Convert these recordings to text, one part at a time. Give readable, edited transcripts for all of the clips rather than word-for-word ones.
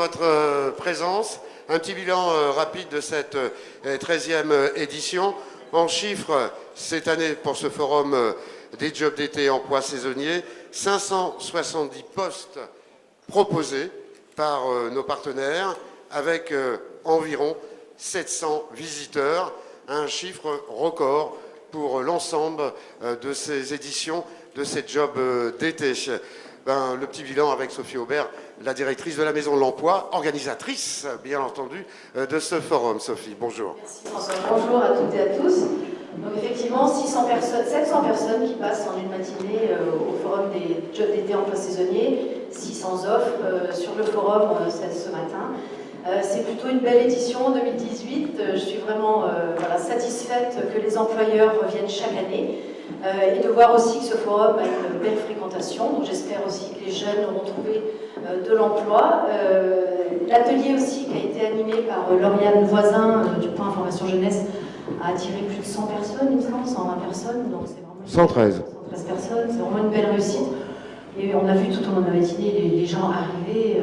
votre présence. Un petit bilan rapide de cette 13e édition. En chiffres, cette année, pour ce forum des jobs d'été emploi saisonniers, 570 postes proposés par nos partenaires, avec environ 700 visiteurs, un chiffre record pour l'ensemble de ces éditions de ces jobs d'été. Le petit bilan avec Sophie Aubert, la directrice de la Maison de l'Emploi, organisatrice, bien entendu, de ce forum. Sophie, bonjour. Merci François. Bonjour à toutes et à tous. Donc effectivement, 700 personnes qui passent en une matinée au forum des jobs d'été emploi saisonniers, 600 offres sur le forum ce matin. C'est plutôt une belle édition 2018. Je suis vraiment satisfaite que les employeurs reviennent chaque année et de voir aussi que ce forum a une belle fréquentation. Donc j'espère aussi que les jeunes auront trouvé de l'emploi. L'atelier aussi qui a été animé par Lauriane Voisin du Point Information Jeunesse a attiré plus de 100 personnes, il me semble, 120 personnes. Donc c'est vraiment 113 personnes, c'est vraiment une belle réussite. Et on a vu tout au long de la matinée les gens arriver,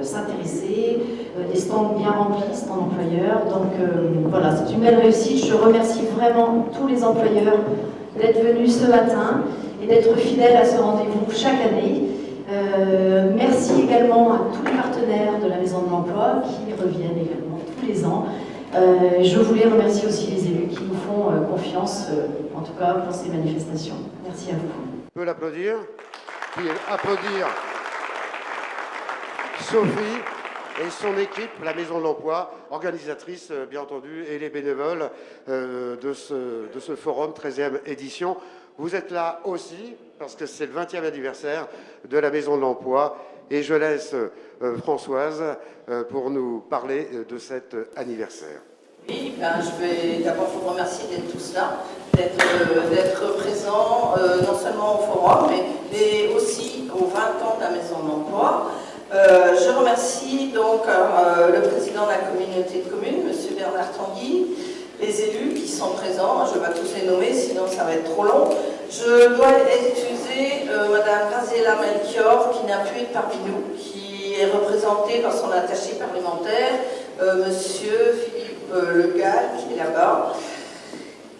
s'intéresser, des stands bien remplis, stands employeurs. Donc c'est une belle réussite. Je remercie vraiment tous les employeurs d'être venus ce matin et d'être fidèles à ce rendez-vous chaque année. Merci également à tous les partenaires de la Maison de l'Emploi qui reviennent également tous les ans. Je voulais remercier aussi les élus qui nous font confiance, en tout cas pour ces manifestations. Merci à vous. On peut l'applaudir. Puis applaudir Sophie et son équipe, la Maison de l'Emploi, organisatrice bien entendu, et les bénévoles de ce forum 13e édition. Vous êtes là aussi parce que c'est le 20e anniversaire de la Maison de l'Emploi et je laisse Françoise pour nous parler de cet anniversaire. Oui, je vais d'abord vous remercier d'être tous là, d'être présents non seulement au forum, mais aussi aux 20 ans de la Maison de l'Emploi. Je remercie donc le président de la communauté de communes, M. Bernard Tanguy, les élus qui sont présents, je ne vais pas tous les nommer, sinon ça va être trop long. Je dois excuser Mme Graziella Melchior, qui n'a pu être parmi nous, qui est représentée par son attaché parlementaire, M. Philippe Le Gall, qui est là-bas.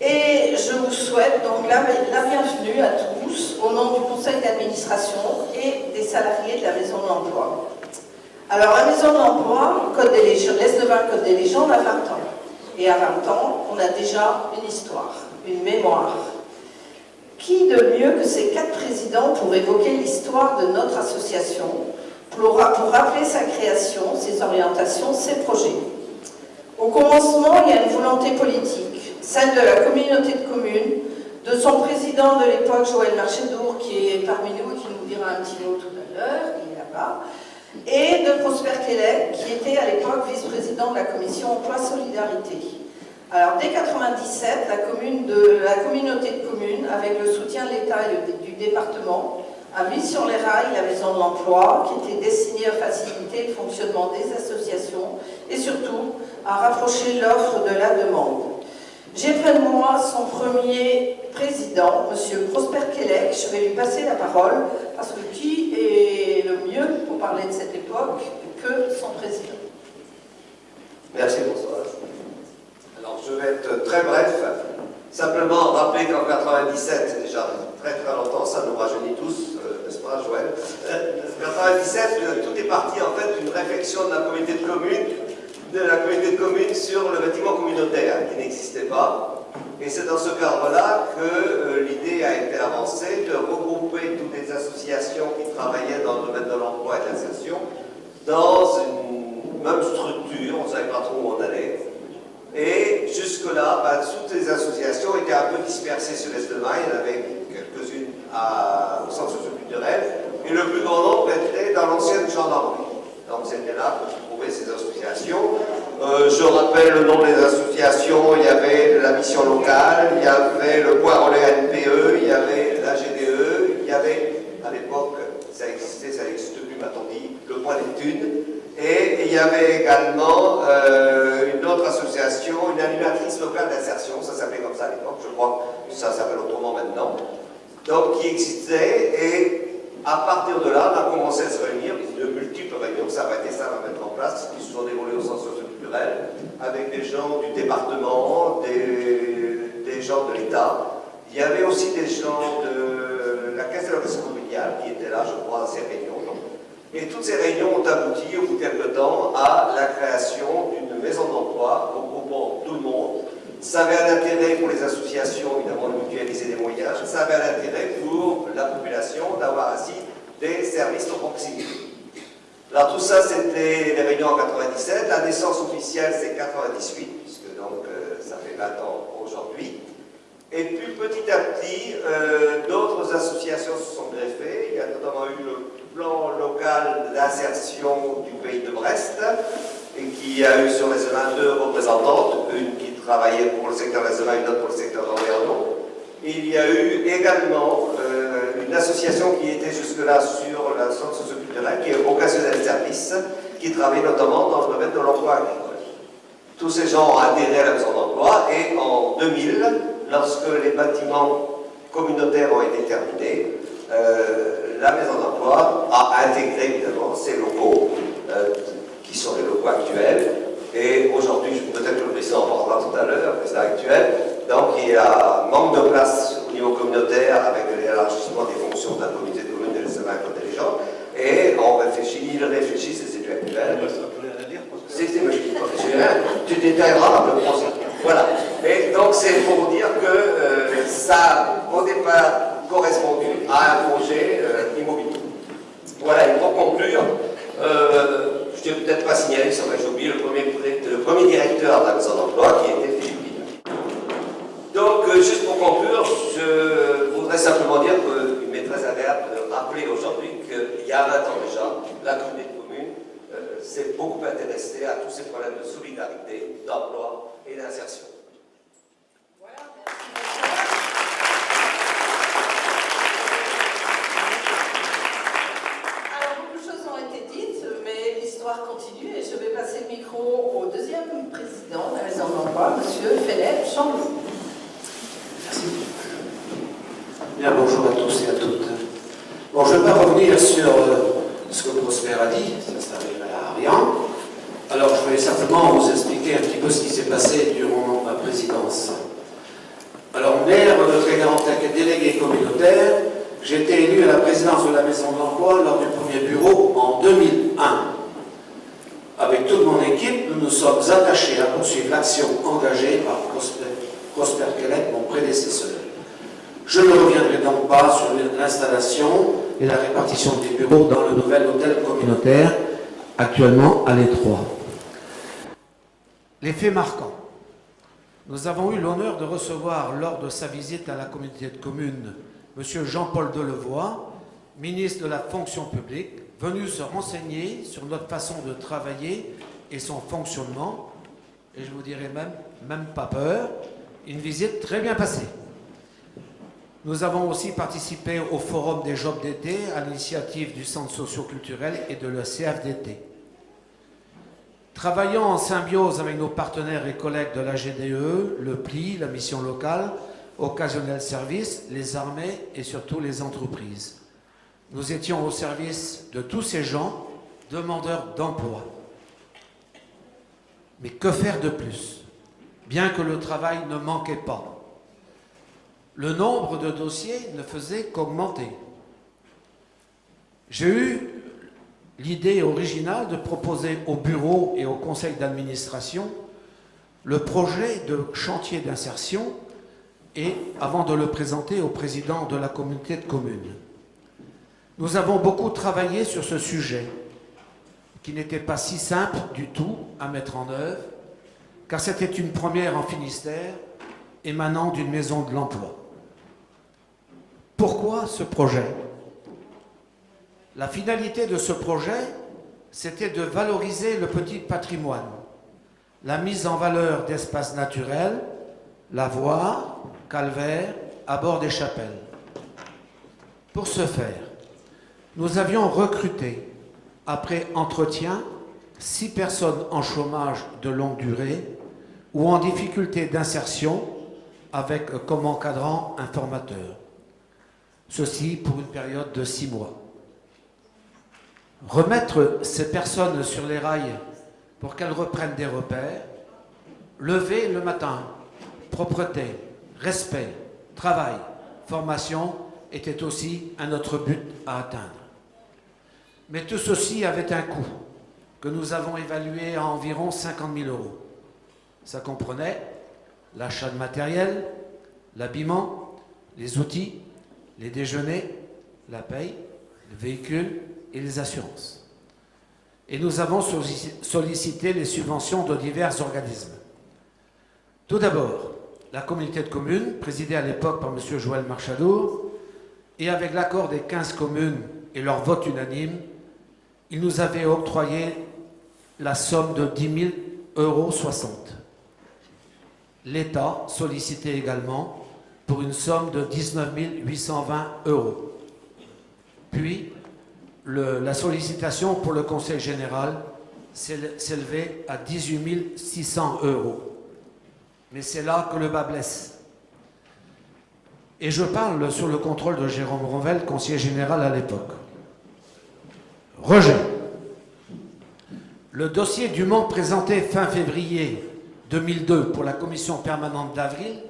Et je vous souhaite donc la bienvenue à tous au nom du conseil d'administration et des salariés de la Maison de l'Emploi. Alors la Maison de l'Emploi, l'Est-de-Val, Côte des Légions, on a 20 ans. Et à 20 ans, on a déjà une histoire, une mémoire. Qui de mieux que ces 4 présidents pour évoquer l'histoire de notre association, pour rappeler sa création, ses orientations, ses projets. Au commencement, il y a une volonté politique, celle de la communauté de communes, de son président de l'époque, Joël Marchédour, qui est parmi nous et qui nous dira un petit mot tout à l'heure, il est là-bas, et de Prosper Kélek, qui était à l'époque vice-président de la commission emploi-solidarité. Alors, dès 1997, la communauté de communes, avec le soutien de l'État et du département, a mis sur les rails la Maison de l'Emploi, qui était destinée à faciliter le fonctionnement des associations et surtout à rapprocher l'offre de la demande. J'ai près de moi son premier président, M. Prosper Kélek. Je vais lui passer la parole, parce que qui est le mieux pour parler de cette époque que son président? Merci Françoise. Alors je vais être très bref, simplement rappeler qu'en 97, c'est déjà très longtemps, ça nous rajeunit tous, n'est-ce pas Joël? En 97, tout est parti en fait d'une réflexion de la communauté de communes sur le bâtiment communautaire qui n'existait pas. Et c'est dans ce cadre-là que l'idée a été avancée de regrouper toutes les associations qui travaillaient dans le domaine de l'emploi et de l'insertion dans une même structure, on ne savait pas trop où on allait. Et jusque-là, toutes les associations étaient un peu dispersées sur l'Est-de-Val, il y en avait quelques-unes au centre socioculturel, et le plus grand nombre était dans l'ancienne gendarmerie. Donc c'était là que vous trouvez ces associations. Je rappelle le nom des associations, il y avait la mission locale, il y avait le Point Relais NPE, il y avait la GDE, il y avait, à l'époque, ça existait, ça n'existe plus, m'a-t-on dit, le Point d'études. Et il y avait également une autre association, une animatrice locale d'insertion, ça s'appelait comme ça à l'époque, je crois que ça s'appelle autrement maintenant, donc qui existait, et à partir de là, on a commencé à se réunir de multiples multiples réunions, ça n'a pas été simple à mettre en place, qui se sont déroulées au centre socioculturel, avec des gens du département, des gens de l'État. Il y avait aussi des gens de la Caisse de l'Organisation familiale qui étaient là, je crois, à ces réunions. Et toutes ces réunions ont abouti, au bout de quelque temps, à la création d'une maison d'emploi regroupant tout le monde. Ça avait un intérêt pour les associations, évidemment, de mutualiser des moyens. Ça avait un intérêt pour la population d'avoir ainsi des services de proximité. Alors tout ça, c'était les réunions en 97. La naissance officielle, c'est 98, puisque donc ça fait 20 ans aujourd'hui. Et puis petit à petit, d'autres associations se sont greffées. Il y a notamment eu le plan local d'insertion du pays de Brest, et qui a eu sur les EMA 2 représentantes, une qui travaillait pour le secteur des EMA, une autre pour le secteur d'Orléans. Il y a eu également une association qui était jusque-là sur la centre socioculturelle, qui est Occasionnel Service, qui travaille notamment dans le domaine de l'emploi agricole. Tous ces gens ont adhéré à la maison d'emploi, et en 2000, lorsque les bâtiments communautaires ont été terminés, la maison d'emploi a intégré évidemment ces locaux, qui sont les locaux actuels. Et aujourd'hui, peut-être que le président en parlera tout à l'heure, le président actuel, donc il y a manque de place au niveau communautaire avec l'élargissement des fonctions de la communauté de communes et des services intelligents. Et on réfléchit, il réfléchit, c'est celui actuel. Tu détailleras le procès. Voilà. Et donc c'est pour dire que ça, au départ, correspondu à un projet immobilier. Voilà, et pour conclure, je ne t'ai peut-être pas signalé, ça va, j'ai oublié le premier directeur de la maison d'emploi qui était Philippe Guillaume. Donc, juste pour conclure, je voudrais simplement dire qu'il m'est très agréable de rappeler aujourd'hui qu'il y a 20 ans déjà, la communauté de communes s'est beaucoup intéressée à tous ces problèmes de solidarité, d'emploi et d'insertion. Voilà, alors, beaucoup de choses ont été dites, mais l'histoire continue et je vais passer le micro au deuxième président de la maison d'emploi, M. Philippe Chamboul. Merci. Bien, bonjour à tous et à toutes. Bon, je ne vais pas revenir sur ce que Prosper a dit, ça n'arrive à rien. Alors, je vais simplement vous expliquer un petit peu ce qui s'est passé durant ma présidence. Alors, maire de Trégarantec et délégué communautaire, j'ai été élu à la présidence de la maison de l'emploi lors du premier bureau en 2001. Avec toute mon équipe, nous nous sommes attachés à poursuivre l'action engagée par Prosper Kellett, mon prédécesseur. Je ne reviendrai donc pas sur l'installation et la répartition des bureaux dans le nouvel hôtel communautaire, actuellement à l'Étroit. Les faits marquants. Nous avons eu l'honneur de recevoir, lors de sa visite à la communauté de communes, M. Jean-Paul Delevoye, ministre de la fonction publique, venu se renseigner sur notre façon de travailler et son fonctionnement, et je vous dirais même pas peur, une visite très bien passée. Nous avons aussi participé au forum des jobs d'été à l'initiative du Centre socio-culturel et de la CFDT. Travaillant en symbiose avec nos partenaires et collègues de la GDE, le PLI, la mission locale, Occasionnel Service, les armées et surtout les entreprises. Nous étions au service de tous ces gens, demandeurs d'emploi. Mais que faire de plus? Bien que le travail ne manquait pas. Le nombre de dossiers ne faisait qu'augmenter. J'ai eu l'idée originale de proposer au bureau et au conseil d'administration le projet de chantier d'insertion et avant de le présenter au président de la communauté de communes. Nous avons beaucoup travaillé sur ce sujet qui n'était pas si simple du tout à mettre en œuvre car c'était une première en Finistère émanant d'une maison de l'emploi. Pourquoi ce projet? La finalité de ce projet, c'était de valoriser le petit patrimoine, la mise en valeur d'espaces naturels, lavoirs, calvaires, abords des chapelles. Pour ce faire, nous avions recruté, après entretien, 6 personnes en chômage de longue durée ou en difficulté d'insertion avec comme encadrant un formateur. Ceci pour une période de 6 mois. remettre ces personnes sur les rails pour qu'elles reprennent des repères, lever le matin, propreté, respect, travail, formation était aussi un autre but à atteindre. Mais tout ceci avait un coût que nous avons évalué à environ 50 000 €. Ça comprenait l'achat de matériel, l'habillement, les outils, les déjeuners, la paye, le véhicule et les assurances. Et nous avons sollicité les subventions de divers organismes. Tout d'abord, la communauté de communes, présidée à l'époque par M. Joël Marchadour, et avec l'accord des 15 communes et leur vote unanime, il nous avait octroyé la somme de 10 060 €. L'État sollicitait également pour une somme de 19 820 €. Puis, la sollicitation pour le Conseil général s'élevait à 18 600 €. Mais c'est là que le bas blesse. Et je parle sous le contrôle de Jérôme Ronvel, conseiller général à l'époque. Rejet. Le dossier du Mans présenté fin février 2002 pour la commission permanente d'avril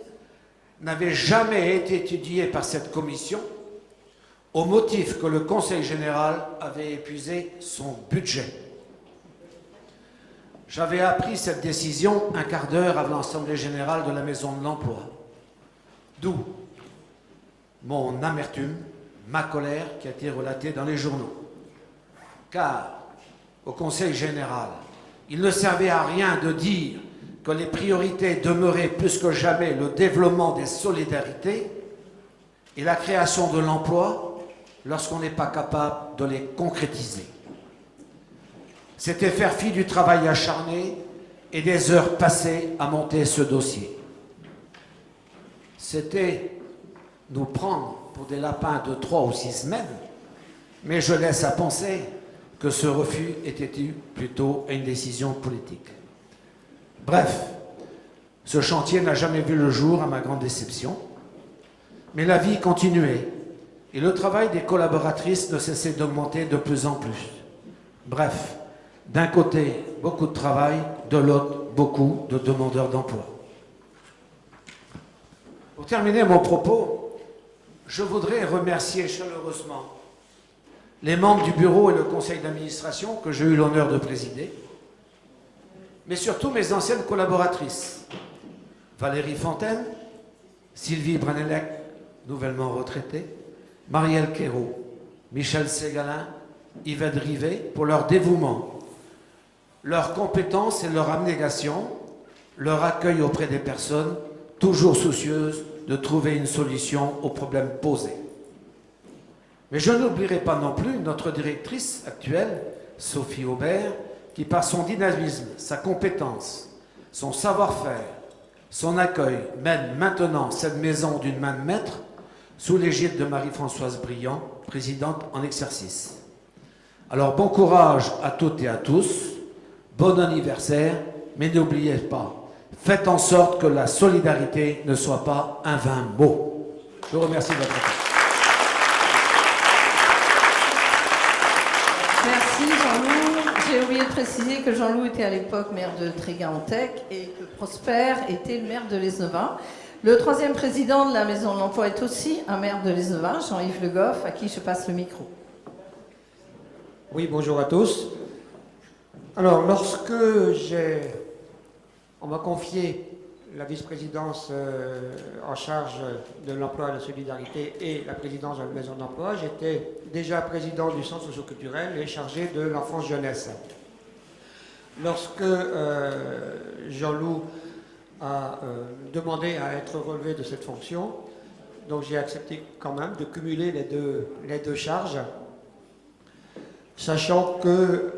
n'avait jamais été étudié par cette commission au motif que le Conseil général avait épuisé son budget. J'avais appris cette décision un quart d'heure avant l'Assemblée générale de la Maison de l'Emploi. D'où mon amertume, ma colère qui a été relatée dans les journaux. Car, au Conseil général, il ne servait à rien de dire que les priorités demeuraient plus que jamais le développement des solidarités et la création de l'emploi lorsqu'on n'est pas capable de les concrétiser. C'était faire fi du travail acharné et des heures passées à monter ce dossier. C'était nous prendre pour des lapins de 3 ou 6 semaines, mais je laisse à penser que ce refus était dû plutôt à une décision politique. Bref, ce chantier n'a jamais vu le jour à ma grande déception, mais la vie continuait et le travail des collaboratrices ne cessait d'augmenter de plus en plus. Bref, d'un côté, beaucoup de travail, de l'autre, beaucoup de demandeurs d'emploi. Pour terminer mon propos, je voudrais remercier chaleureusement les membres du bureau et le conseil d'administration que j'ai eu l'honneur de présider, mais surtout mes anciennes collaboratrices, Valérie Fontaine, Sylvie Branelec, nouvellement retraitée, Marielle Quérault, Michel Ségalin, Yvette Rivet, pour leur dévouement, leur compétence et leur abnégation, leur accueil auprès des personnes, toujours soucieuses de trouver une solution aux problèmes posés. Mais je n'oublierai pas non plus notre directrice actuelle, Sophie Aubert, qui par son dynamisme, sa compétence, son savoir-faire, son accueil mène maintenant cette maison d'une main de maître sous l'égide de Marie-Françoise Briand, présidente en exercice. Alors bon courage à toutes et à tous, bon anniversaire, mais n'oubliez pas, faites en sorte que la solidarité ne soit pas un vain mot. Je vous remercie de votre attention. Merci Jean-Loup. J'ai oublié de préciser que Jean-Loup était à l'époque maire de Tréguin-en-Tech et que Prosper était le maire de Lesnevat. Le troisième président de la Maison de l'Emploi est aussi un maire de Lesnevat, Jean-Yves Le Goff, à qui je passe le micro. Oui, bonjour à tous. Alors, lorsque on m'a confié la vice-présidence en charge de l'emploi et de la solidarité et la présidence de la Maison de l'Emploi, j'étais déjà président du centre socio-culturel et chargé de l'enfance-jeunesse. Lorsque Jean-Loup a demandé à être relevé de cette fonction, donc j'ai accepté quand même de cumuler les deux charges, sachant que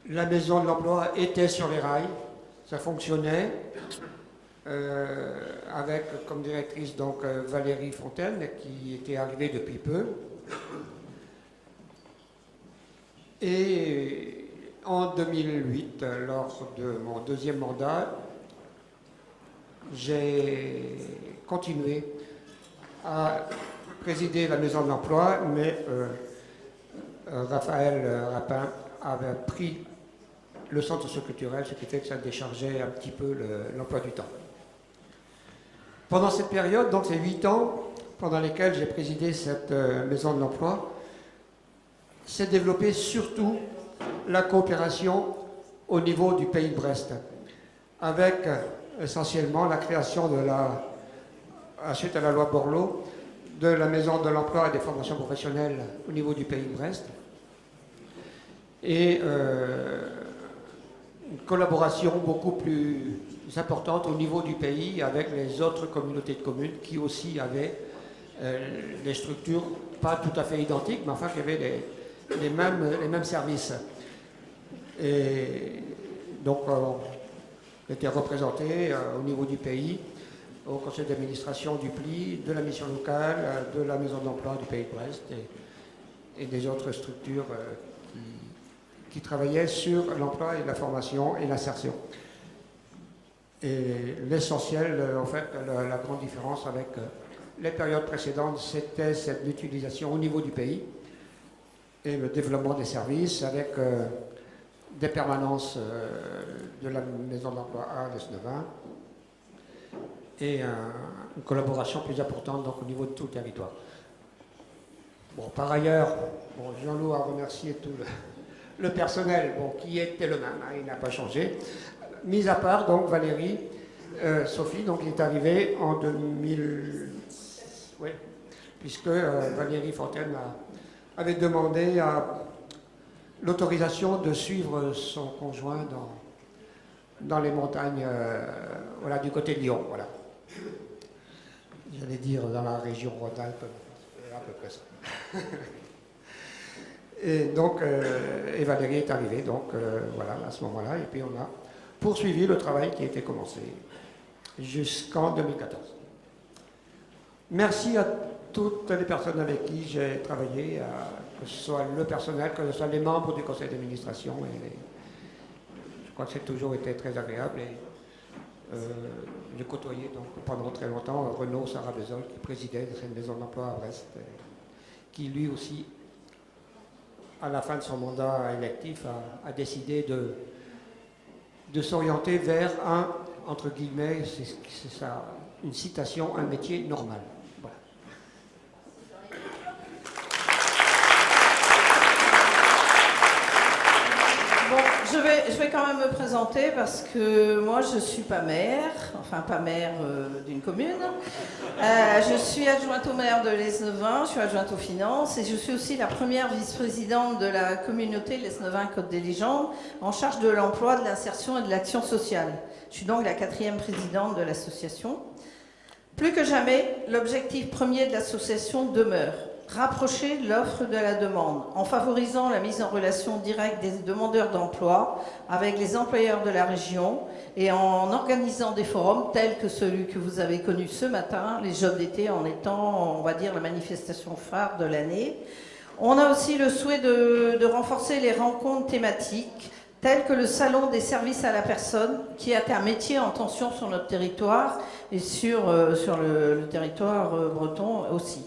la Maison de l'Emploi était sur les rails, ça fonctionnait, avec comme directrice donc Valérie Fontaine, qui était arrivée depuis peu. Et en 2008, lors de mon deuxième mandat, j'ai continué à présider la Maison de l'Emploi, mais Raphaël Rapin avait pris le centre socioculturel, ce qui fait que ça déchargeait un petit peu l'emploi du temps. Pendant cette période, donc ces 8 ans pendant lesquels j'ai présidé cette maison de l'emploi, s'est développée surtout la coopération au niveau du pays de Brest, avec essentiellement la création de suite à la loi Borloo, de la maison de l'emploi et des formations professionnelles au niveau du pays de Brest, et une collaboration beaucoup plus importante au niveau du pays avec les autres communautés de communes qui aussi avaient des structures pas tout à fait identiques, mais enfin qui avaient les mêmes services. Et donc on était représentés au niveau du pays, au conseil d'administration du PLI, de la mission locale, de la maison d'emploi du pays de Brest et des autres structures qui travaillaient sur l'emploi et la formation et l'insertion. Et l'essentiel, en fait, la grande différence avec les périodes précédentes, c'était cette mutualisation au niveau du pays et le développement des services avec des permanences de la maison d'emploi à l'Esnevin et une collaboration plus importante donc, au niveau de tout le territoire. Bon, par ailleurs, Jean-Loup a remercié tout le personnel qui était le même, il n'a pas changé. Mis à part donc Valérie, Sophie, donc, qui est arrivée en 2000, oui, puisque Valérie Fontaine avait demandé l'autorisation de suivre son conjoint dans les montagnes, voilà, du côté de Lyon, voilà. J'allais dire dans la région Rhône-Alpes, à peu près ça. Et donc, et Valérie est arrivée, donc voilà, à ce moment-là, et puis on a poursuivi le travail qui a été commencé jusqu'en 2014. Merci à toutes les personnes avec qui j'ai travaillé, que ce soit le personnel, que ce soit les membres du conseil d'administration. Je crois que c'est toujours été très agréable. Et j'ai côtoyé donc, pendant très longtemps Renaud Sarabezol, qui présidait de cette maison d'emploi à Brest, qui lui aussi, à la fin de son mandat électif, a décidé de s'orienter vers entre guillemets, c'est ça, une citation, un métier normal. Voilà. Bon, je vais quand même me présenter parce que moi je ne suis pas maire, enfin pas maire d'une commune. Je suis adjointe au maire de l'Esnevin, je suis adjointe aux finances et je suis aussi la première vice-présidente de la communauté de l'Esnevin-Côte des Légendes en charge de l'emploi, de l'insertion et de l'action sociale. Je suis donc la 4e présidente de l'association. Plus que jamais, l'objectif premier de l'association demeure: rapprocher l'offre de la demande en favorisant la mise en relation directe des demandeurs d'emploi avec les employeurs de la région et en organisant des forums tels que celui que vous avez connu ce matin, les Jobs d'été en étant, on va dire, la manifestation phare de l'année. On a aussi le souhait de renforcer les rencontres thématiques telles que le salon des services à la personne, qui est un métier en tension sur notre territoire et sur le territoire breton aussi.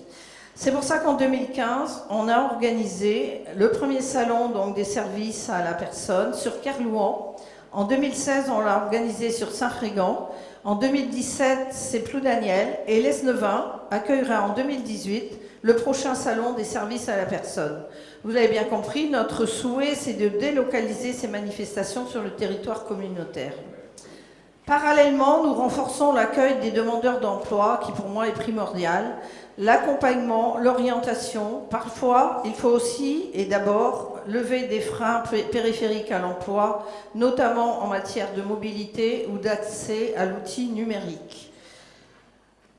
C'est pour ça qu'en 2015, on a organisé le premier salon donc, des services à la personne sur Kerlouan. En 2016, on l'a organisé sur Saint-Frégan. En 2017, c'est Ploudaniel. Et l'Esnevin accueillera en 2018 le prochain salon des services à la personne. Vous avez bien compris, notre souhait, c'est de délocaliser ces manifestations sur le territoire communautaire. Parallèlement, nous renforçons l'accueil des demandeurs d'emploi, qui pour moi est primordial, l'accompagnement, l'orientation. Parfois, il faut aussi et d'abord lever des freins périphériques à l'emploi, notamment en matière de mobilité ou d'accès à l'outil numérique.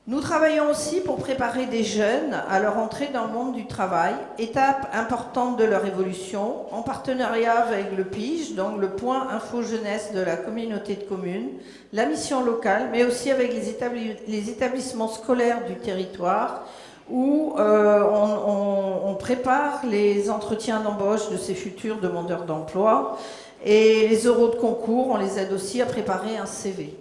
Nous travaillons aussi pour préparer des jeunes à leur entrée dans le monde du travail, étape importante de leur évolution, en partenariat avec le PIGE, donc le point info jeunesse de la communauté de communes, la mission locale, mais aussi avec les établissements scolaires du territoire, où on prépare les entretiens d'embauche de ces futurs demandeurs d'emploi, et les oraux de concours, on les aide aussi à préparer un CV.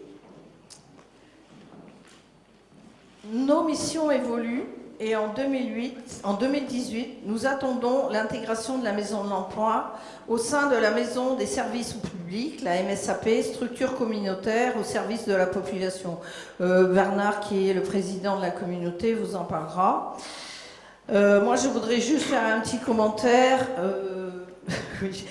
Nos missions évoluent et en 2018, nous attendons l'intégration de la Maison de l'Emploi au sein de la Maison des services au public, la MSAP, structure communautaire au service de la population. Bernard, qui est le président de la communauté, vous en parlera. Moi, je voudrais juste faire un petit commentaire. Oui.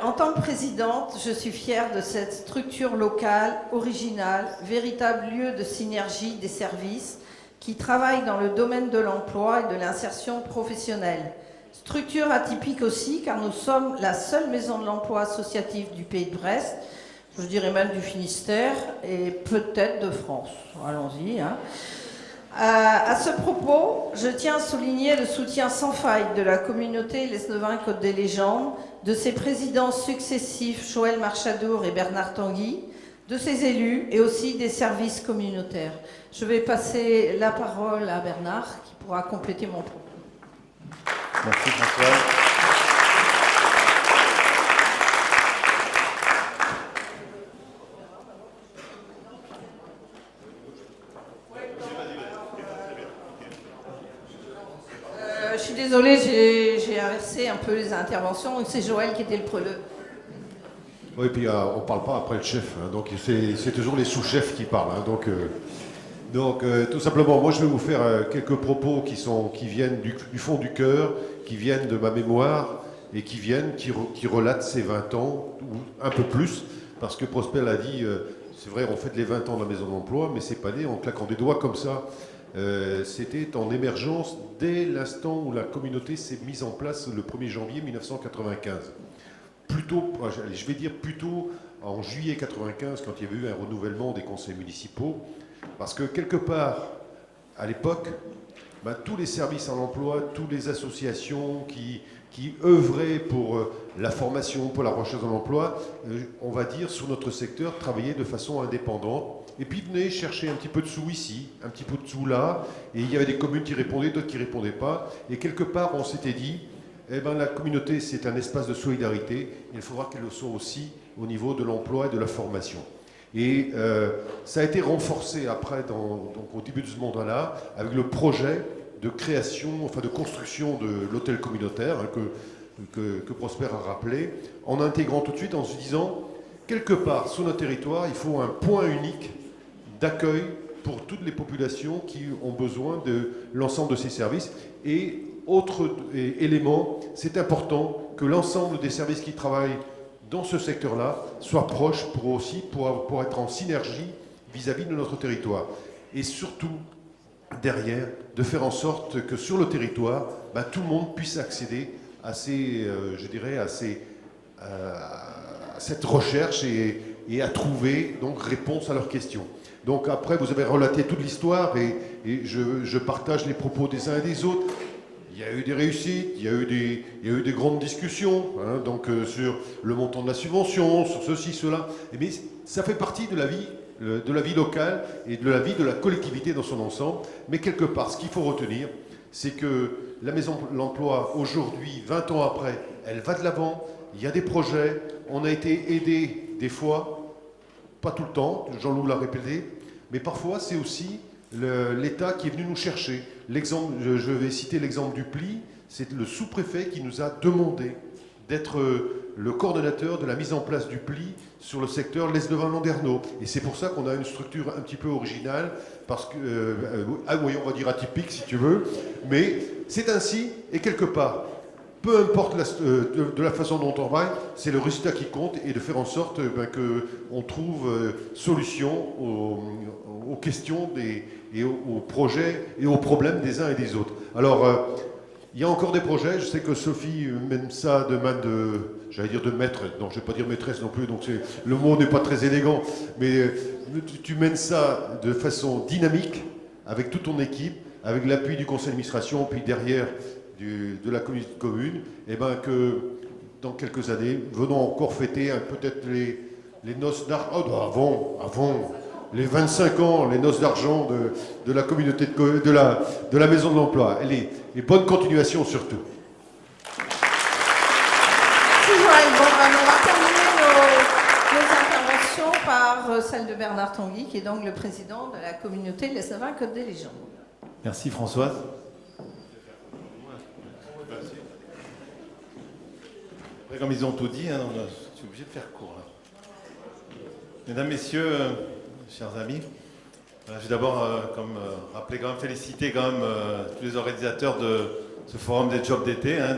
En tant que présidente, je suis fière de cette structure locale, originale, véritable lieu de synergie des services qui travaillent dans le domaine de l'emploi et de l'insertion professionnelle. Structure atypique aussi, car nous sommes la seule maison de l'emploi associative du Pays de Brest, je dirais même du Finistère, et peut-être de France. Allons-y, hein. À ce propos, je tiens à souligner le soutien sans faille de la communauté Lesneven-Côte des Légendes, de ses présidents successifs Joël Marchadour et Bernard Tanguy, de ses élus et aussi des services communautaires. Je vais passer la parole à Bernard qui pourra compléter mon propos. Merci François. Je suis désolée, j'ai inversé un peu les interventions. C'est Joël qui était le preleux. Oui, et puis on ne parle pas après le chef, hein, donc c'est toujours les sous-chefs qui parlent. Hein, donc tout simplement, moi je vais vous faire quelques propos qui viennent du fond du cœur, qui viennent de ma mémoire et qui relatent ces 20 ans, ou un peu plus, parce que Prosper l'a dit, c'est vrai, on fête les 20 ans de la Maison de l'Emploi, mais c'est pas né en claquant des doigts comme ça. C'était en émergence dès l'instant où la communauté s'est mise en place le 1er janvier 1995. Plutôt, je vais dire plutôt en juillet 1995, quand il y avait eu un renouvellement des conseils municipaux, parce que quelque part, à l'époque, tous les services à l'emploi, toutes les associations qui œuvraient pour la formation, pour la recherche de l'emploi, on va dire, sur notre secteur, travaillaient de façon indépendante. Et puis venaient chercher un petit peu de sous ici, un petit peu de sous là, et il y avait des communes qui répondaient, d'autres qui ne répondaient pas. Et quelque part, on s'était dit, la communauté, c'est un espace de solidarité, il faudra qu'elle le soit aussi au niveau de l'emploi et de la formation. Et ça a été renforcé après, donc au début de ce mandat-là, avec le projet de création, enfin de construction de l'hôtel communautaire, hein, que Prosper a rappelé, en intégrant tout de suite, en se disant, quelque part sur notre territoire, il faut un point unique d'accueil pour toutes les populations qui ont besoin de l'ensemble de ces services. Et autre élément, c'est important que l'ensemble des services qui travaillent dans ce secteur-là soient proches pour être en synergie vis-à-vis de notre territoire. Et surtout, derrière, de faire en sorte que sur le territoire, tout le monde puisse accéder à cette recherche et à trouver donc réponse à leurs questions. Donc après, vous avez relaté toute l'histoire et je partage les propos des uns et des autres. Il y a eu des réussites, il y a eu des grandes discussions, hein, donc sur le montant de la subvention, sur ceci, cela. Mais ça fait partie de la vie locale et de la vie de la collectivité dans son ensemble. Mais quelque part, ce qu'il faut retenir, c'est que la Maison de l'Emploi, aujourd'hui, 20 ans après, elle va de l'avant. Il y a des projets, on a été aidé des fois, pas tout le temps, Jean-Loup l'a répété, mais parfois c'est aussi l'État qui est venu nous chercher. L'exemple, je vais citer l'exemple du PLI, c'est le sous-préfet qui nous a demandé d'être le coordonnateur de la mise en place du PLI sur le secteur Lesneven-Landerneau. Et c'est pour ça qu'on a une structure un petit peu originale, parce que, oui, on va dire atypique si tu veux, mais c'est ainsi, et quelque part, peu importe de la façon dont on travaille, c'est le résultat qui compte et de faire en sorte qu'on trouve solution aux questions et aux projets et aux problèmes des uns et des autres. Alors, il y a encore des projets. Je sais que Sophie mène ça de main j'allais dire de maître, non, je ne vais pas dire maîtresse non plus, donc le mot n'est pas très élégant, mais tu mènes ça de façon dynamique, avec toute ton équipe, avec l'appui du conseil d'administration, puis derrière de la communauté de communes, et que dans quelques années, venons encore fêter peut-être les noces d'argent, avant les 25 ans, les noces d'argent de la communauté de la Maison de l'Emploi. Et bonne continuation surtout. Merci Joël. Bon, on va terminer nos interventions par celle de Bernard Tanguy, qui est donc le président de la communauté Lesneven-Côte des Légendes. Merci Françoise. Après, comme ils ont tout dit, hein, je suis obligé de faire court. Là. Mesdames, Messieurs, chers amis, je vais d'abord rappeler, féliciter tous les organisateurs de ce forum des jobs d'été, hein,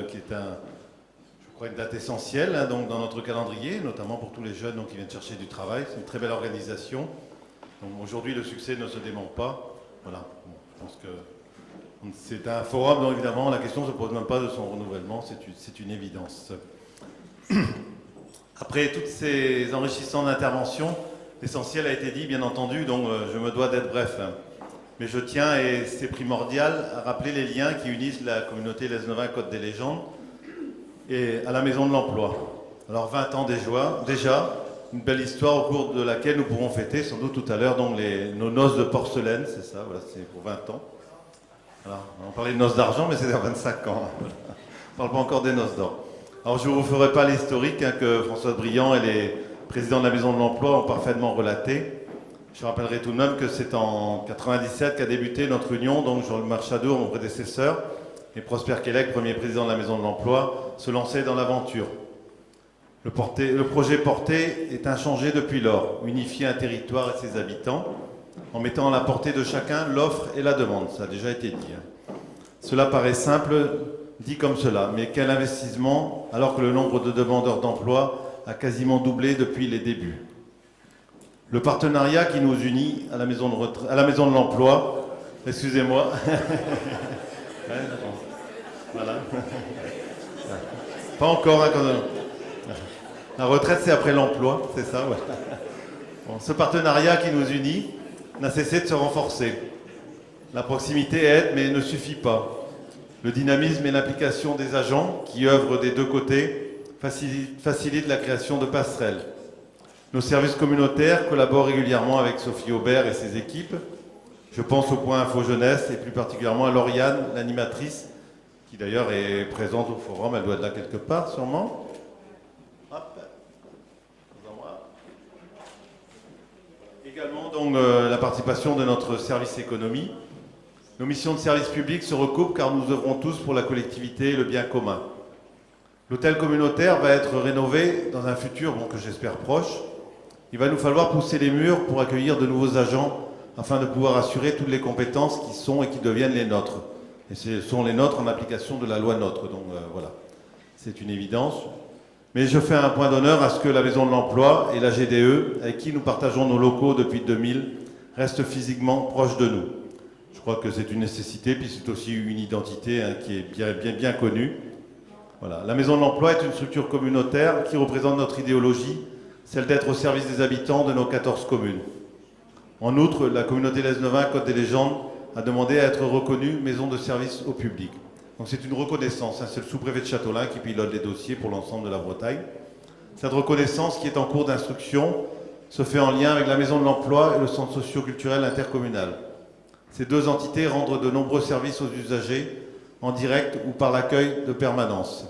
qui est je crois une date essentielle hein, donc, dans notre calendrier, notamment pour tous les jeunes qui viennent chercher du travail. C'est une très belle organisation. Aujourd'hui, le succès ne se dément pas. Voilà. Bon, je pense que c'est un forum dont évidemment la question ne se pose même pas de son renouvellement, c'est une évidence. Après toutes ces enrichissantes interventions, l'essentiel a été dit, bien entendu, donc je me dois d'être bref. Mais je tiens, et c'est primordial, à rappeler les liens qui unissent la communauté Lesneven-Côte des Légendes et à la Maison de l'Emploi. Alors 20 ans déjà, une belle histoire au cours de laquelle nous pourrons fêter, sans doute tout à l'heure, nos noces de porcelaine, c'est ça, voilà, c'est pour 20 ans. Voilà, on parlait de noces d'argent, mais c'est à 25 ans. On ne parle pas encore des noces d'or. Alors je ne vous ferai pas l'historique que Françoise Briand et les présidents de la Maison de l'Emploi ont parfaitement relaté. Je rappellerai tout de même que c'est en 1997 qu'a débuté notre union, donc Jean-Marc Chadour, mon prédécesseur, et Prosper Kélec, premier président de la Maison de l'Emploi, se lançaient dans l'aventure. Le projet porté est inchangé depuis lors, unifier un territoire et ses habitants, en mettant à la portée de chacun l'offre et la demande, ça a déjà été dit. Cela paraît simple, dit comme cela, mais quel investissement alors que le nombre de demandeurs d'emploi a quasiment doublé depuis les débuts. Le partenariat qui nous unit à la Maison de l'Emploi, excusez-moi, voilà. Pas encore, hein, la retraite c'est après l'emploi, c'est ça, ouais. Bon, ce partenariat qui nous unit n'a cessé de se renforcer. La proximité aide, mais ne suffit pas. Le dynamisme et l'implication des agents qui œuvrent des deux côtés facilitent la création de passerelles. Nos services communautaires collaborent régulièrement avec Sophie Aubert et ses équipes. Je pense au point Info Jeunesse et plus particulièrement à Lauriane, l'animatrice, qui d'ailleurs est présente au forum, elle doit être là quelque part sûrement. Hop. Également donc la participation de notre service économie. Nos missions de service public se recoupent car nous œuvrons tous pour la collectivité et le bien commun. L'hôtel communautaire va être rénové dans un futur que j'espère proche. Il va nous falloir pousser les murs pour accueillir de nouveaux agents afin de pouvoir assurer toutes les compétences qui sont et qui deviennent les nôtres. Et ce sont les nôtres en application de la loi NOTRe. Donc voilà, c'est une évidence. Mais je fais un point d'honneur à ce que la Maison de l'Emploi et la GDE, avec qui nous partageons nos locaux depuis 2000, restent physiquement proches de nous. Je crois que c'est une nécessité, puis c'est aussi une identité qui est bien connue. Voilà. La Maison de l'Emploi est une structure communautaire qui représente notre idéologie, celle d'être au service des habitants de nos 14 communes. En outre, la communauté Lesneven-Côte des Légendes a demandé à être reconnue maison de service au public. Donc c'est une reconnaissance, c'est le sous-préfet de Châteaulin qui pilote les dossiers pour l'ensemble de la Bretagne. Cette reconnaissance qui est en cours d'instruction se fait en lien avec la Maison de l'Emploi et le Centre socio-culturel intercommunal. Ces deux entités rendent de nombreux services aux usagers, en direct ou par l'accueil de permanence.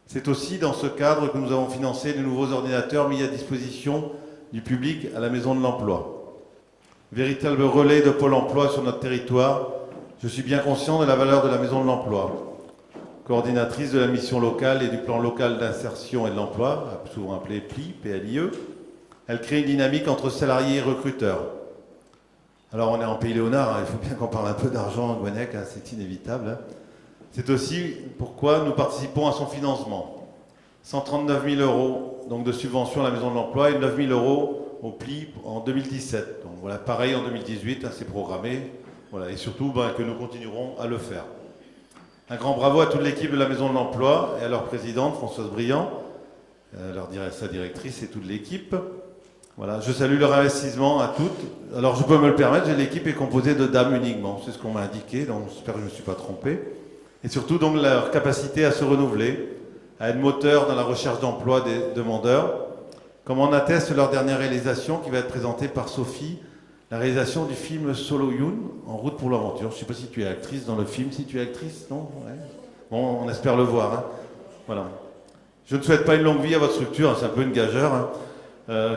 C'est aussi dans ce cadre que nous avons financé les nouveaux ordinateurs mis à disposition du public à la Maison de l'Emploi. Véritable relais de Pôle emploi sur notre territoire, je suis bien conscient de la valeur de la Maison de l'Emploi. Coordinatrice de la mission locale et du plan local d'insertion et de l'emploi, souvent appelé PLIE, PLIE, elle crée une dynamique entre salariés et recruteurs. Alors on est en Pays Léonard, il faut bien qu'on parle un peu d'argent, Gwenec, c'est inévitable. C'est aussi pourquoi nous participons à son financement. 139 000 € donc de subvention à la Maison de l'Emploi et 9 000 € au PLI en 2017. Donc voilà, pareil en 2018, c'est programmé. Voilà, et surtout que nous continuerons à le faire. Un grand bravo à toute l'équipe de la Maison de l'Emploi et à leur présidente, Françoise Briand, sa directrice et toute l'équipe. Voilà, je salue leur investissement à toutes. Alors je peux me le permettre, l'équipe est composée de dames uniquement, c'est ce qu'on m'a indiqué, donc j'espère que je ne me suis pas trompé. Et surtout donc leur capacité à se renouveler, à être moteur dans la recherche d'emploi des demandeurs, comme en atteste leur dernière réalisation qui va être présentée par Sophie, la réalisation du film Solo Youn, En route pour l'aventure. Je ne sais pas si tu es actrice dans le film, si tu es actrice, non? Ouais. Bon, on espère le voir. Hein. Voilà. Je ne souhaite pas une longue vie à votre structure, c'est un peu une gageure, hein.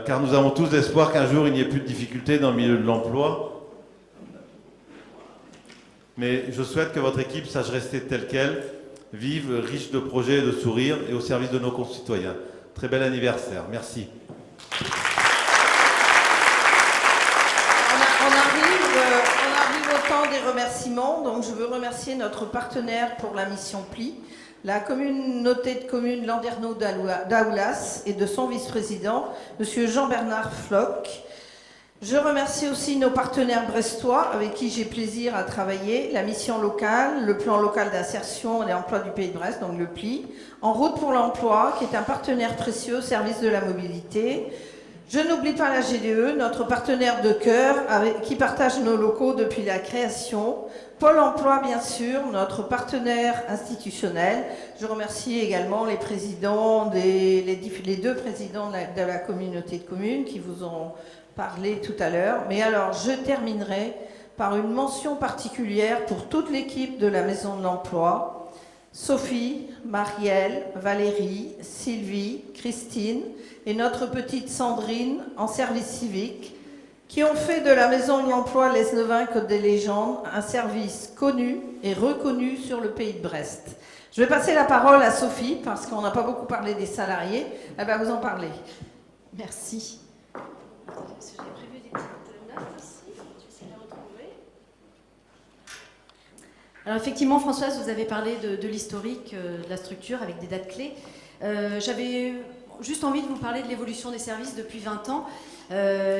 Car nous avons tous l'espoir qu'un jour il n'y ait plus de difficultés dans le milieu de l'emploi. Mais je souhaite que votre équipe sache rester telle qu'elle, vive, riche de projets et de sourires et au service de nos concitoyens. Très bel anniversaire. Merci. On arrive au temps des remerciements. Donc je veux remercier notre partenaire pour la mission PLI, la communauté de communes Landerneau d'Aoulas et de son vice-président, M. Jean-Bernard Floch. Je remercie aussi nos partenaires brestois avec qui j'ai plaisir à travailler, la mission locale, le plan local d'insertion et d'emploi du Pays de Brest, donc le PLI, En route pour l'emploi, qui est un partenaire précieux au service de la mobilité. Je n'oublie pas la GDE, notre partenaire de cœur, qui partage nos locaux depuis la création. Pôle emploi, bien sûr, notre partenaire institutionnel. Je remercie également les présidents, les deux présidents de la communauté de communes qui vous ont parlé tout à l'heure. Mais alors, je terminerai par une mention particulière pour toute l'équipe de la Maison de l'Emploi. Sophie, Marielle, Valérie, Sylvie, Christine et notre petite Sandrine en service civique qui ont fait de la Maison de l'Emploi Lesneven Côte des Légendes un service connu et reconnu sur le Pays de Brest. Je vais passer la parole à Sophie parce qu'on n'a pas beaucoup parlé des salariés. Elle va vous en parler. Merci. J'ai prévu des petites notes aussi. Je vais essayer de les retrouver. Alors effectivement, Françoise, vous avez parlé de l'historique de la structure avec des dates clés. J'avais juste envie de vous parler de l'évolution des services depuis 20 ans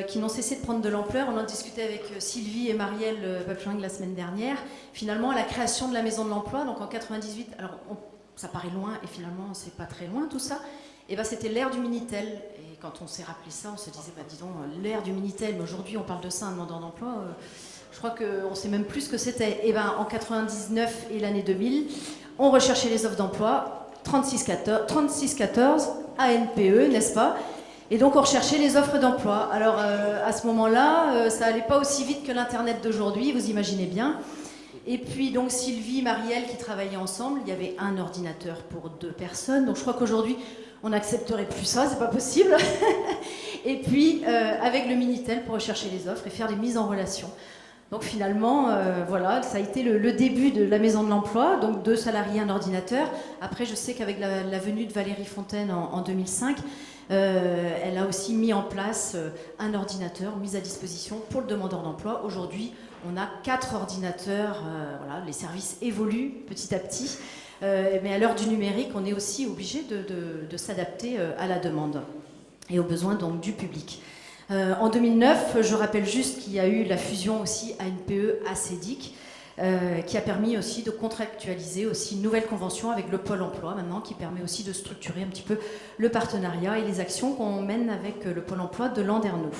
qui n'ont cessé de prendre de l'ampleur. On en discutait avec Sylvie et Marielle Papchang la semaine dernière. Finalement, la création de la Maison de l'Emploi, donc en 98, alors ça paraît loin et finalement c'est pas très loin tout ça, et ben c'était l'ère du Minitel. Et quand on s'est rappelé ça, on se disait, bah, dis donc, l'ère du Minitel, mais aujourd'hui on parle de ça, un demandeur d'emploi, je crois qu'on sait même plus ce que c'était. Et ben en 99 et l'année 2000, on recherchait les offres d'emploi, 3614, ANPE, n'est-ce pas? Et donc on recherchait les offres d'emploi. Alors à ce moment-là, ça n'allait pas aussi vite que l'Internet d'aujourd'hui, vous imaginez bien. Et puis donc Sylvie, Marielle qui travaillaient ensemble, il y avait un ordinateur pour 2 personnes. Donc je crois qu'aujourd'hui, on n'accepterait plus ça, c'est pas possible. Et puis avec le Minitel pour rechercher les offres et faire des mises en relation. Donc finalement, voilà, ça a été le début de la Maison de l'Emploi, donc 2 salariés, un ordinateur. Après, je sais qu'avec la venue de Valérie Fontaine en 2005, elle a aussi mis en place un ordinateur mis à disposition pour le demandeur d'emploi. Aujourd'hui, on a 4 ordinateurs. Voilà, les services évoluent petit à petit. Mais à l'heure du numérique, on est aussi obligé de s'adapter à la demande et aux besoins donc, du public. En 2009, je rappelle juste qu'il y a eu la fusion aussi ANPE-ACEDIC qui a permis aussi de contractualiser aussi une nouvelle convention avec le Pôle emploi maintenant qui permet aussi de structurer un petit peu le partenariat et les actions qu'on mène avec le Pôle emploi de Landerneau.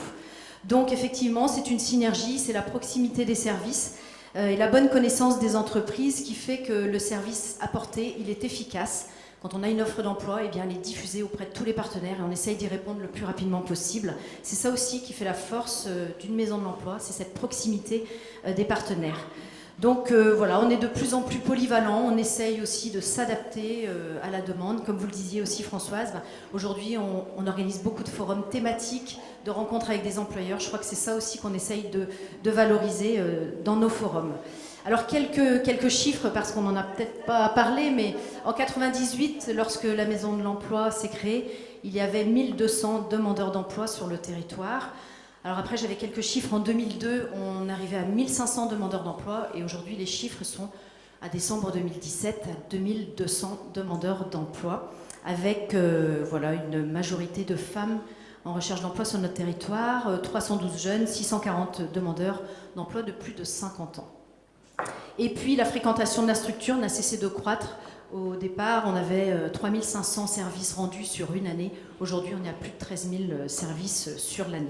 Donc effectivement, c'est une synergie, c'est la proximité des services et la bonne connaissance des entreprises qui fait que le service apporté, il est efficace. Quand on a une offre d'emploi, eh bien, elle est diffusée auprès de tous les partenaires et on essaye d'y répondre le plus rapidement possible. C'est ça aussi qui fait la force d'une maison de l'emploi, c'est cette proximité des partenaires. Donc voilà, on est de plus en plus polyvalent, on essaye aussi de s'adapter à la demande. Comme vous le disiez aussi Françoise, aujourd'hui on organise beaucoup de forums thématiques, de rencontres avec des employeurs. Je crois que c'est ça aussi qu'on essaye de valoriser dans nos forums. Alors quelques chiffres, parce qu'on n'en a peut-être pas parlé, mais en 98, lorsque la Maison de l'Emploi s'est créée, il y avait 1200 demandeurs d'emploi sur le territoire. Alors après, j'avais quelques chiffres. En 2002, on arrivait à 1500 demandeurs d'emploi, et aujourd'hui, les chiffres sont, à décembre 2017, à 2200 demandeurs d'emploi, avec voilà, une majorité de femmes en recherche d'emploi sur notre territoire, 312 jeunes, 640 demandeurs d'emploi de plus de 50 ans. Et puis la fréquentation de la structure n'a cessé de croître. Au départ, on avait 3500 services rendus sur une année. Aujourd'hui, on est à plus de 13 000 services sur l'année.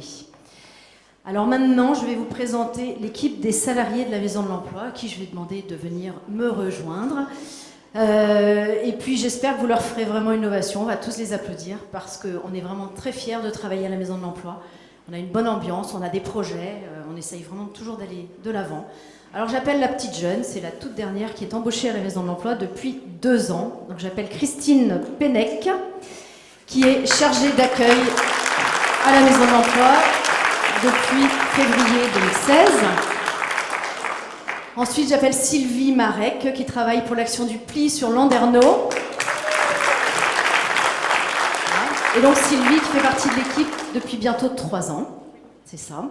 Alors maintenant, je vais vous présenter l'équipe des salariés de la Maison de l'Emploi, à qui je vais demander de venir me rejoindre. Et puis j'espère que vous leur ferez vraiment une ovation. On va tous les applaudir parce qu'on est vraiment très fiers de travailler à la Maison de l'Emploi. On a une bonne ambiance, on a des projets, on essaye vraiment toujours d'aller de l'avant. Alors j'appelle la petite jeune, c'est la toute dernière qui est embauchée à la Maison de l'Emploi depuis 2 ans. Donc j'appelle Christine Pennec, qui est chargée d'accueil à la Maison de l'Emploi depuis février 2016. Ensuite, j'appelle Sylvie Marek, qui travaille pour l'Action du Pli sur Landerneau. Et donc Sylvie, qui fait partie de l'équipe depuis bientôt 3 ans. C'est ça.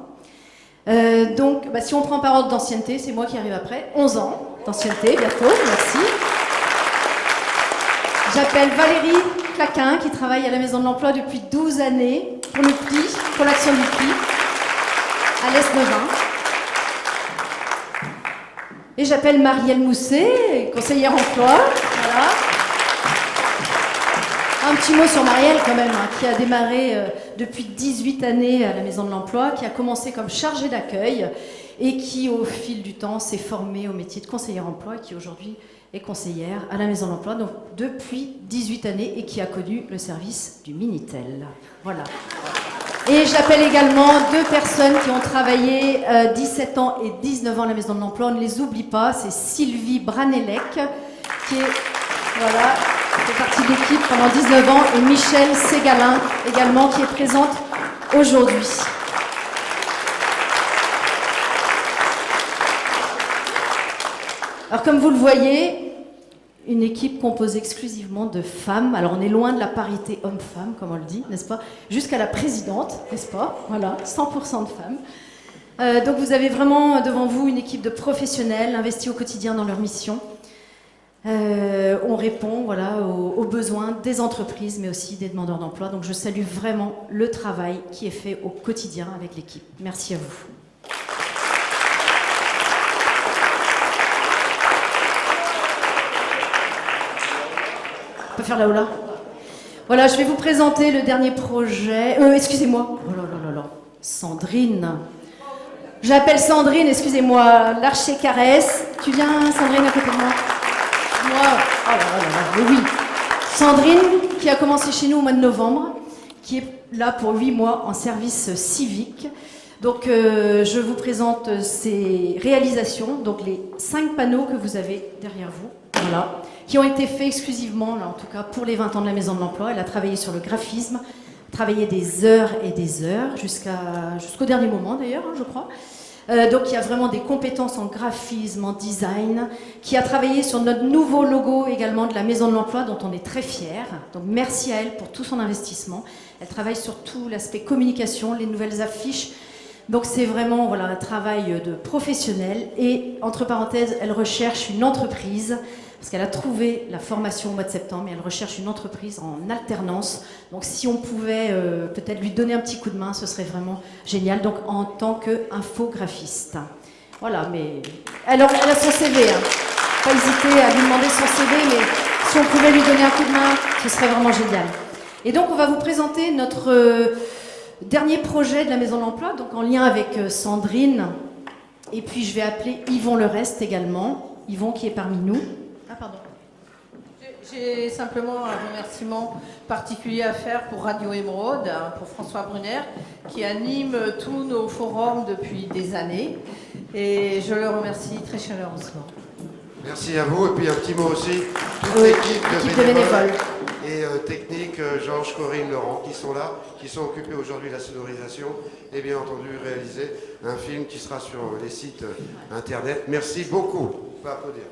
Donc, si on prend par ordre d'ancienneté, c'est moi qui arrive après. 11 ans d'ancienneté, bientôt, merci. J'appelle Valérie Claquin, qui travaille à la Maison de l'Emploi depuis 12 années pour le Pli, pour l'Action du Pli, à l'Est-Neuvin. Et j'appelle Marielle Mousset, conseillère emploi. Voilà. Un petit mot sur Marielle quand même, qui a démarré depuis 18 années à la Maison de l'Emploi, qui a commencé comme chargée d'accueil et qui, au fil du temps, s'est formée au métier de conseillère emploi et qui aujourd'hui est conseillère à la Maison de l'Emploi, donc depuis 18 années et qui a connu le service du Minitel. Voilà. Et j'appelle également 2 personnes qui ont travaillé 17 ans et 19 ans à la Maison de l'Emploi. On ne les oublie pas, c'est Sylvie Branelec, qui est... Voilà, qui fait partie de l'équipe pendant 19 ans, et Michel Ségalin, également, qui est présente aujourd'hui. Alors, comme vous le voyez, une équipe composée exclusivement de femmes. Alors, on est loin de la parité homme-femme, comme on le dit, n'est-ce pas? Jusqu'à la présidente, n'est-ce pas? Voilà, 100% de femmes. Donc, vous avez vraiment devant vous une équipe de professionnels investis au quotidien dans leur mission. On répond voilà, aux besoins des entreprises, mais aussi des demandeurs d'emploi. Donc je salue vraiment le travail qui est fait au quotidien avec l'équipe. Merci à vous. On peut faire là ou là? Voilà, je vais vous présenter le dernier projet. Excusez-moi. Oh là là là là. Sandrine. J'appelle Sandrine, excusez-moi, l'Archer Caresse. Tu viens, Sandrine, à côté de moi? Oh là là là, mais oui. Sandrine, qui a commencé chez nous au mois de novembre, qui est là pour 8 mois en service civique. Donc, je vous présente ses réalisations, donc les 5 panneaux que vous avez derrière vous, voilà, qui ont été faits exclusivement, là en tout cas, pour les 20 ans de la Maison de l'Emploi. Elle a travaillé sur le graphisme, travaillé des heures et des heures, jusqu'au dernier moment d'ailleurs, je crois. Donc il y a vraiment des compétences en graphisme, en design, qui a travaillé sur notre nouveau logo également de la Maison de l'Emploi, dont on est très fiers. Donc merci à elle pour tout son investissement. Elle travaille sur tout l'aspect communication, les nouvelles affiches. Donc c'est vraiment voilà, un travail de professionnel. Et entre parenthèses, elle recherche une entreprise, parce qu'elle a trouvé la formation au mois de septembre, et elle recherche une entreprise en alternance. Donc si on pouvait peut-être lui donner un petit coup de main, ce serait vraiment génial. Donc en tant qu'infographiste. Voilà, mais elle a son CV. Hein. Pas hésiter à lui demander son CV, mais si on pouvait lui donner un coup de main, ce serait vraiment génial. Et donc on va vous présenter notre dernier projet de la Maison de l'Emploi, donc en lien avec Sandrine. Et puis je vais appeler Yvon Le Reste également. Yvon qui est parmi nous. Ah, pardon. J'ai simplement un remerciement particulier à faire pour Radio Émeraude, pour François Brunner, qui anime tous nos forums depuis des années. Et je le remercie très chaleureusement. Merci à vous. Et puis un petit mot aussi, toute l'équipe de bénévoles et techniques, Georges, Corinne, Laurent, qui sont là, qui sont occupés aujourd'hui de la sonorisation et bien entendu réaliser un film qui sera sur les sites internet. Merci beaucoup. On peut applaudir.